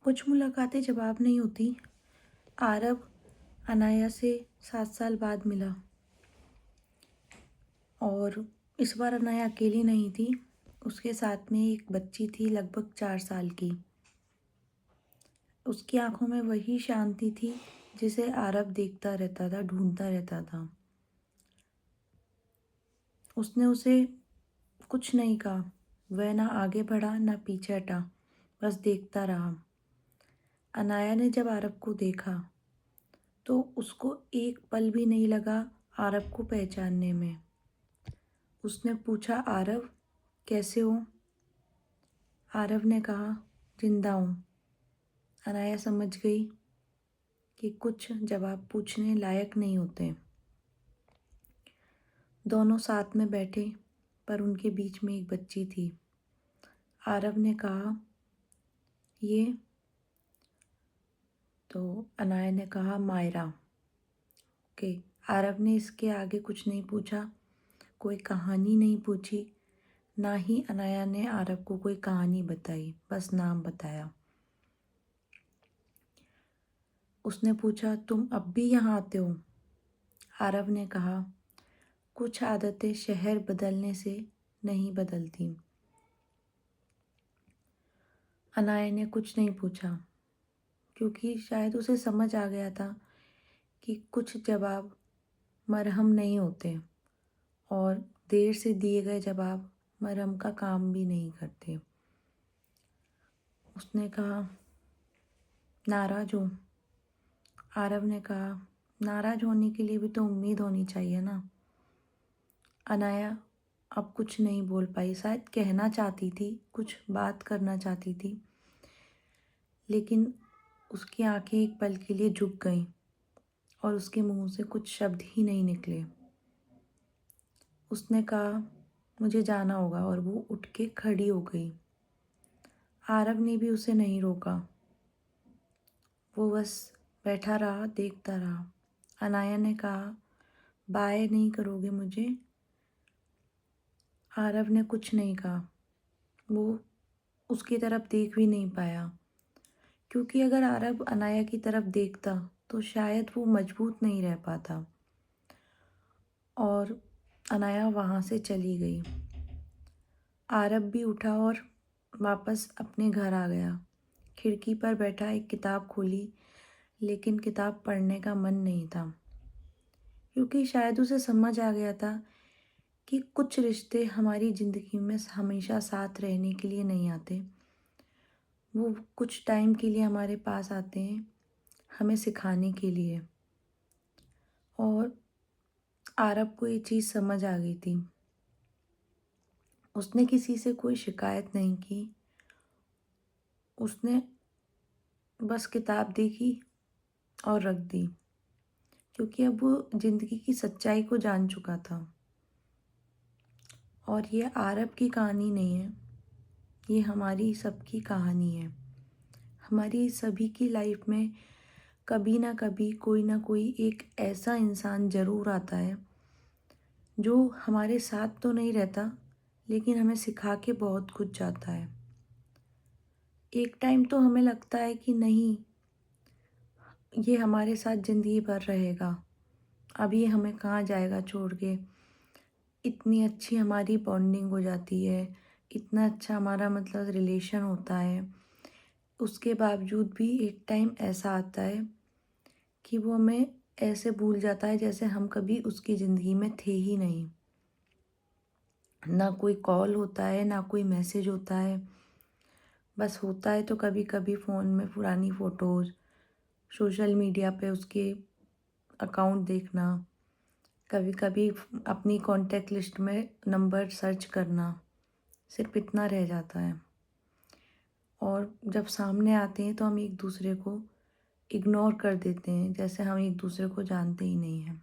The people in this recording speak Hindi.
कुछ मुलाकातें जवाब नहीं होती। आरव अनाया से 7 साल बाद मिला और इस बार अनाया अकेली नहीं थी। उसके साथ में एक बच्ची थी लगभग 4 साल की। उसकी आंखों में वही शांति थी जिसे आरव देखता रहता था, ढूंढता रहता था। उसने उसे कुछ नहीं कहा। वह ना आगे बढ़ा ना पीछे हटा, बस देखता रहा। अनाया ने जब आरव को देखा तो उसको एक पल भी नहीं लगा आरव को पहचानने में। उसने पूछा, आरव कैसे हो? आरव ने कहा, जिंदा हूँ। अनाया समझ गई कि कुछ जवाब पूछने लायक नहीं होते। दोनों साथ में बैठे पर उनके बीच में एक बच्ची थी। आरव ने कहा, ये? तो अनाया ने कहा, मायरा। ओके। आरव ने इसके आगे कुछ नहीं पूछा, कोई कहानी नहीं पूछी, ना ही अनाया ने आरव को कोई कहानी बताई, बस नाम बताया। उसने पूछा, तुम अब भी यहाँ आते हो? आरव ने कहा, कुछ आदतें शहर बदलने से नहीं बदलती। अनाया ने कुछ नहीं पूछा क्योंकि शायद उसे समझ आ गया था कि कुछ जवाब मरहम नहीं होते और देर से दिए गए जवाब मरहम का काम भी नहीं करते। उसने कहा, नाराज हूँ। आरव ने कहा, नाराज होने के लिए भी तो उम्मीद होनी चाहिए ना। अनाया अब कुछ नहीं बोल पाई। शायद कहना चाहती थी, कुछ बात करना चाहती थी, लेकिन उसकी आंखें एक पल के लिए झुक गईं और उसके मुंह से कुछ शब्द ही नहीं निकले। उसने कहा, मुझे जाना होगा, और वो उठ के खड़ी हो गई। आरव ने भी उसे नहीं रोका। वो बस बैठा रहा, देखता रहा। अनाया ने कहा, बाय नहीं करोगे मुझे? आरव ने कुछ नहीं कहा। वो उसकी तरफ देख भी नहीं पाया क्योंकि अगर आरव अनाया की तरफ देखता तो शायद वो मजबूत नहीं रह पाता। और अनाया वहाँ से चली गई। आरव भी उठा और वापस अपने घर आ गया। खिड़की पर बैठा एक किताब खोली, लेकिन किताब पढ़ने का मन नहीं था क्योंकि शायद उसे समझ आ गया था कि कुछ रिश्ते हमारी ज़िंदगी में हमेशा साथ रहने के लिए नहीं आते। वो कुछ टाइम के लिए हमारे पास आते हैं, हमें सिखाने के लिए। और आरव को ये चीज़ समझ आ गई थी। उसने किसी से कोई शिकायत नहीं की। उसने बस किताब देखी और रख दी क्योंकि अब वो ज़िंदगी की सच्चाई को जान चुका था। और ये आरव की कहानी नहीं है, ये हमारी सबकी कहानी है। हमारी सभी की लाइफ में कभी ना कभी कोई ना कोई एक ऐसा इंसान ज़रूर आता है जो हमारे साथ तो नहीं रहता, लेकिन हमें सिखा के बहुत कुछ जाता है। एक टाइम तो हमें लगता है कि नहीं, ये हमारे साथ ज़िंदगी भर रहेगा, अब ये हमें कहाँ जाएगा छोड़ के। इतनी अच्छी हमारी बॉन्डिंग हो जाती है, इतना अच्छा हमारा मतलब रिलेशन होता है। उसके बावजूद भी एक टाइम ऐसा आता है कि वो हमें ऐसे भूल जाता है जैसे हम कभी उसकी ज़िंदगी में थे ही नहीं। ना कोई कॉल होता है, ना कोई मैसेज होता है। बस होता है तो कभी कभी फ़ोन में पुरानी फ़ोटोज़, सोशल मीडिया पे उसके अकाउंट देखना, कभी कभी अपनी कॉन्टैक्ट लिस्ट में नंबर सर्च करना, सिर्फ इतना रह जाता है। और जब सामने आते हैं तो हम एक दूसरे को इग्नोर कर देते हैं, जैसे हम एक दूसरे को जानते ही नहीं हैं।